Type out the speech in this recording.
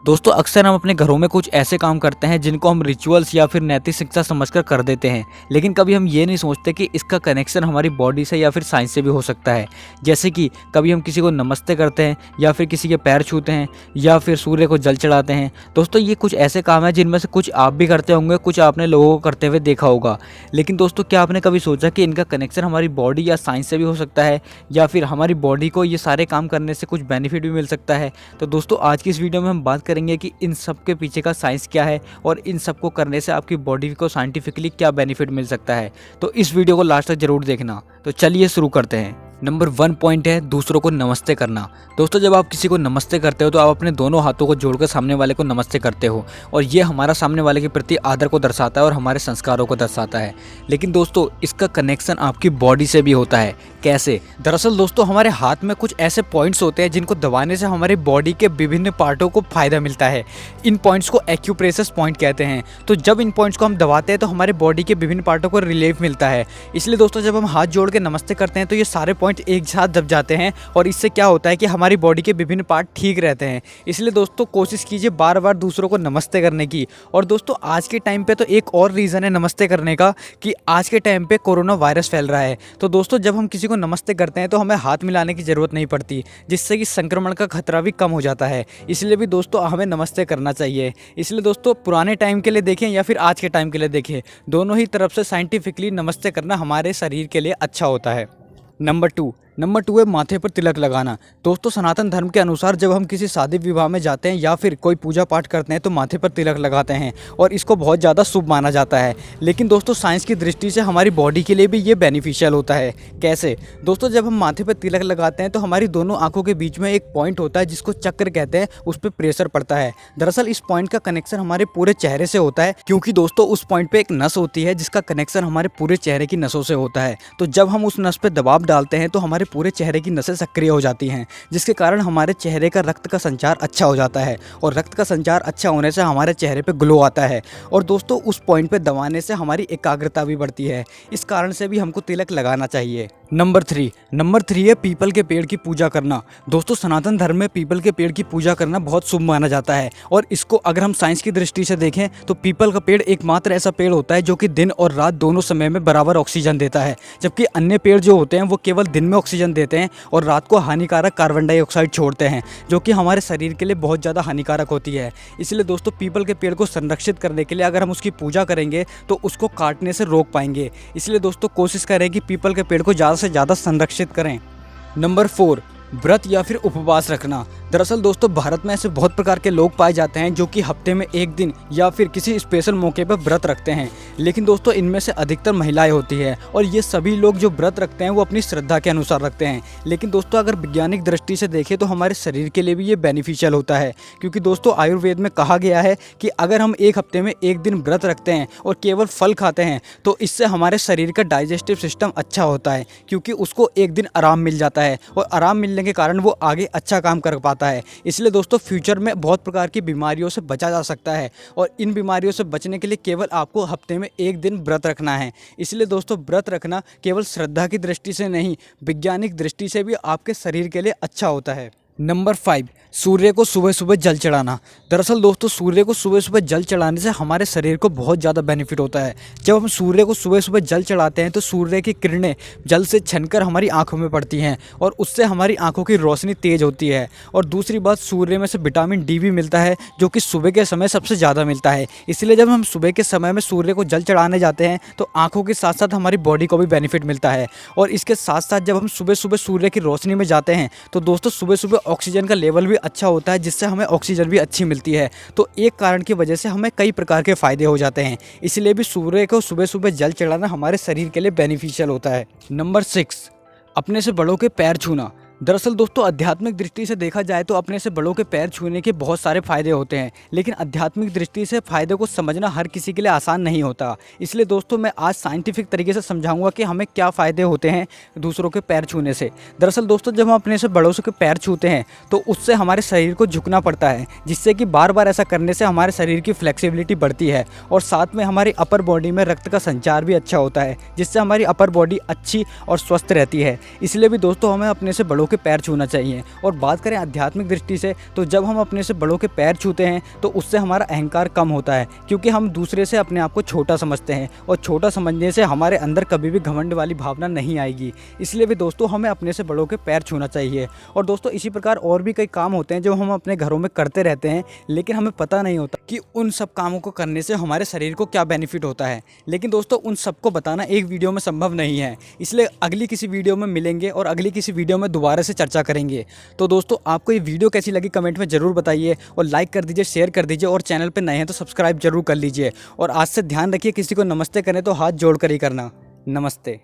दोस्तों अक्सर हम अपने घरों में कुछ ऐसे काम करते हैं जिनको हम रिचुअल्स या फिर नैतिक शिक्षा समझकर कर देते हैं, लेकिन कभी हम ये नहीं सोचते कि इसका कनेक्शन हमारी बॉडी से या फिर साइंस से भी हो सकता है। जैसे कि कभी हम किसी को नमस्ते करते हैं या फिर किसी के पैर छूते हैं या फिर सूर्य को जल चढ़ाते हैं। दोस्तों ये कुछ ऐसे काम हैं जिनमें से कुछ आप भी करते होंगे, कुछ आपने लोगों को करते हुए देखा होगा। लेकिन दोस्तों क्या आपने कभी सोचा कि इनका कनेक्शन हमारी बॉडी या साइंस से भी हो सकता है, या फिर हमारी बॉडी को ये सारे काम करने से कुछ बेनिफिट भी मिल सकता है। तो दोस्तों आज की इस वीडियो में हम बात करेंगे कि इन सब के पीछे का साइंस क्या है और इन सब को करने से आपकी बॉडी को साइंटिफिकली क्या बेनिफिट मिल सकता है। तो इस वीडियो को लास्ट तक जरूर देखना। तो चलिए शुरू करते हैं। नंबर 1 पॉइंट है दूसरों को नमस्ते करना। दोस्तों जब आप किसी को नमस्ते करते हो तो आप अपने दोनों हाथों को जोड़कर सामने वाले को नमस्ते करते हो, और ये हमारा सामने वाले के प्रति आदर को दर्शाता है और हमारे संस्कारों को दर्शाता है। लेकिन दोस्तों इसका कनेक्शन आपकी बॉडी से भी होता है। कैसे? दरअसल दोस्तों हमारे हाथ में कुछ ऐसे पॉइंट्स होते हैं जिनको दबाने से हमारी बॉडी के विभिन्न पार्टों को फायदा मिलता है। इन पॉइंट्स को एक्यूप्रेशर पॉइंट कहते हैं। तो जब इन पॉइंट्स को हम दबाते हैं तो हमारे बॉडी के विभिन्न पार्टों को रिलीफ मिलता है। इसलिए दोस्तों जब हम हाथ जोड़ के नमस्ते करते हैं तो ये सारे पॉइंट एक साथ दब जाते हैं, और इससे क्या होता है कि हमारी बॉडी के विभिन्न पार्ट ठीक रहते हैं। इसलिए दोस्तों कोशिश कीजिए बार बार दूसरों को नमस्ते करने की। और दोस्तों आज के टाइम पे तो एक और रीज़न है नमस्ते करने का कि आज के टाइम पे कोरोना वायरस फैल रहा है। तो दोस्तों जब हम किसी को नमस्ते करते हैं तो हमें हाथ मिलाने की ज़रूरत नहीं पड़ती, जिससे कि संक्रमण का खतरा भी कम हो जाता है। इसलिए भी दोस्तों हमें नमस्ते करना चाहिए। इसलिए दोस्तों पुराने टाइम के लिए देखें या फिर आज के टाइम के लिए देखें, दोनों ही तरफ से साइंटिफिकली नमस्ते करना हमारे शरीर के लिए अच्छा होता है। नंबर 2 है माथे पर तिलक लगाना। दोस्तों सनातन धर्म के अनुसार जब हम किसी शादी विवाह में जाते हैं या फिर कोई पूजा पाठ करते हैं तो माथे पर तिलक लगाते हैं, और इसको बहुत ज़्यादा शुभ माना जाता है। लेकिन दोस्तों साइंस की दृष्टि से हमारी बॉडी के लिए भी ये बेनिफिशियल होता है। कैसे? दोस्तों जब हम माथे पर तिलक लगाते हैं तो हमारी दोनों आंखों के बीच में एक पॉइंट होता है जिसको चक्र कहते हैं, उस पर प्रेशर पड़ता है। दरअसल इस पॉइंट का कनेक्शन हमारे पूरे चेहरे से होता है, क्योंकि दोस्तों उस पॉइंट पर एक नस होती है जिसका कनेक्शन हमारे पूरे चेहरे की नसों से होता है। तो जब हम उस नस पर दबाव डालते हैं तो हमारे पूरे चेहरे की नसें सक्रिय हो जाती हैं, जिसके कारण हमारे चेहरे का रक्त का संचार अच्छा हो जाता है, और रक्त का संचार अच्छा होने से हमारे चेहरे पे ग्लो आता है। और दोस्तों उस पॉइंट पे दबाने से हमारी एकाग्रता भी बढ़ती है। इस कारण से भी हमको तिलक लगाना चाहिए। नंबर 3 है पीपल के पेड़ की पूजा करना। दोस्तों सनातन धर्म में पीपल के पेड़ की पूजा करना बहुत शुभ माना जाता है, और इसको अगर हम साइंस की दृष्टि से देखें तो पीपल का पेड़ एकमात्र ऐसा पेड़ होता है जो कि दिन और रात दोनों समय में बराबर ऑक्सीजन देता है, जबकि अन्य पेड़ जो होते हैं वो केवल दिन में ऑक्सीजन देते हैं और रात को हानिकारक कार्बन डाइऑक्साइड छोड़ते हैं, जो कि हमारे शरीर के लिए बहुत ज़्यादा हानिकारक होती है। इसलिए दोस्तों पीपल के पेड़ को संरक्षित करने के लिए अगर हम उसकी पूजा करेंगे तो उसको काटने से रोक पाएंगे। इसलिए दोस्तों कोशिश करें कि पीपल के पेड़ को ज़्यादा से ज़्यादा संरक्षित करें। नंबर 4 व्रत या फिर उपवास रखना। दरअसल दोस्तों भारत में ऐसे बहुत प्रकार के लोग पाए जाते हैं जो कि हफ्ते में एक दिन या फिर किसी स्पेशल मौके पर व्रत रखते हैं। लेकिन दोस्तों इनमें से अधिकतर महिलाएं होती है, और ये सभी लोग जो व्रत रखते हैं वो अपनी श्रद्धा के अनुसार रखते हैं। लेकिन दोस्तों अगर वैज्ञानिक दृष्टि से देखें तो हमारे शरीर के लिए भी ये बेनिफिशियल होता है, क्योंकि दोस्तों आयुर्वेद में कहा गया है कि अगर हम एक हफ्ते में एक दिन व्रत रखते हैं और केवल फल खाते हैं तो इससे हमारे शरीर का डाइजेस्टिव सिस्टम अच्छा होता है, क्योंकि उसको एक दिन आराम मिल जाता है, और आराम मिलने के कारण वो आगे अच्छा काम कर पाता है। इसलिए दोस्तों फ्यूचर में बहुत प्रकार की बीमारियों से बचा जा सकता है, और इन बीमारियों से बचने के लिए केवल आपको हफ्ते में एक दिन व्रत रखना है। इसलिए दोस्तों व्रत रखना केवल श्रद्धा की दृष्टि से नहीं, वैज्ञानिक दृष्टि से भी आपके शरीर के लिए अच्छा होता है। नंबर 5 सूर्य को सुबह सुबह जल चढ़ाना। दरअसल दोस्तों सूर्य को सुबह सुबह जल चढ़ाने से हमारे शरीर को बहुत ज़्यादा बेनिफिट होता है। जब हम सूर्य को सुबह सुबह जल चढ़ाते हैं तो सूर्य की किरणें जल से छनकर हमारी आंखों में पड़ती हैं, और उससे हमारी आंखों की रोशनी तेज़ होती है। और दूसरी बात, सूर्य में से विटामिन डी भी मिलता है, जो कि सुबह के समय सबसे ज़्यादा मिलता है। इसलिए जब हम सुबह के समय में सूर्य को जल चढ़ाने जाते हैं तो आँखों के साथ साथ हमारी बॉडी को भी बेनिफिट मिलता है। और इसके साथ साथ जब हम सुबह सुबह सूर्य की रोशनी में जाते हैं तो दोस्तों सुबह सुबह ऑक्सीजन का लेवल भी अच्छा होता है, जिससे हमें ऑक्सीजन भी अच्छी मिलती है। तो एक कारण की वजह से हमें कई प्रकार के फ़ायदे हो जाते हैं। इसलिए भी सूर्य को सुबह सुबह जल चढ़ाना हमारे शरीर के लिए बेनिफिशियल होता है। नंबर 6 अपने से बड़ों के पैर छूना। दरअसल दोस्तों आध्यात्मिक दृष्टि से देखा जाए तो अपने से बड़ों के पैर छूने के बहुत सारे फ़ायदे होते हैं, लेकिन आध्यात्मिक दृष्टि से फ़ायदे को समझना हर किसी के लिए आसान नहीं होता। इसलिए दोस्तों मैं आज साइंटिफिक तरीके से समझाऊंगा कि हमें क्या फ़ायदे होते हैं दूसरों के पैर छूने से। दरअसल दोस्तों जब हम अपने से बड़ों के पैर छूते हैं तो उससे हमारे शरीर को झुकना पड़ता है, जिससे कि बार बार ऐसा करने से हमारे शरीर की फ्लेक्सिबिलिटी बढ़ती है, और साथ में हमारी अपर बॉडी में रक्त का संचार भी अच्छा होता है, जिससे हमारी अपर बॉडी अच्छी और स्वस्थ रहती है। इसलिए भी दोस्तों हमें अपने से बड़ों के पैर छूना चाहिए। और बात करें आध्यात्मिक दृष्टि से, तो जब हम अपने से बड़ों के पैर छूते हैं तो उससे हमारा अहंकार कम होता है, क्योंकि हम दूसरे से अपने आप को छोटा समझते हैं और छोटा समझने से हमारे अंदर कभी भी घमंड वाली भावना नहीं आएगी। इसलिए भी दोस्तों हमें अपने से बड़ों के पैर छूना चाहिए। और दोस्तों इसी प्रकार और भी कई काम होते हैं जो हम अपने घरों में करते रहते हैं, लेकिन हमें पता नहीं होता कि उन सब कामों को करने से हमारे शरीर को क्या बेनिफिट होता है। लेकिन दोस्तों उन सबको बताना एक वीडियो में संभव नहीं है, इसलिए अगली किसी वीडियो में मिलेंगे और अगली किसी वीडियो में दोबारा से चर्चा करेंगे। तो दोस्तों आपको ये वीडियो कैसी लगी कमेंट में ज़रूर बताइए, और लाइक कर दीजिए, शेयर कर दीजिए, और चैनल पर नए हैं तो सब्सक्राइब जरूर कर लीजिए। और आज से ध्यान रखिए, किसी को नमस्ते करें तो हाथ जोड़ कर ही करना। नमस्ते।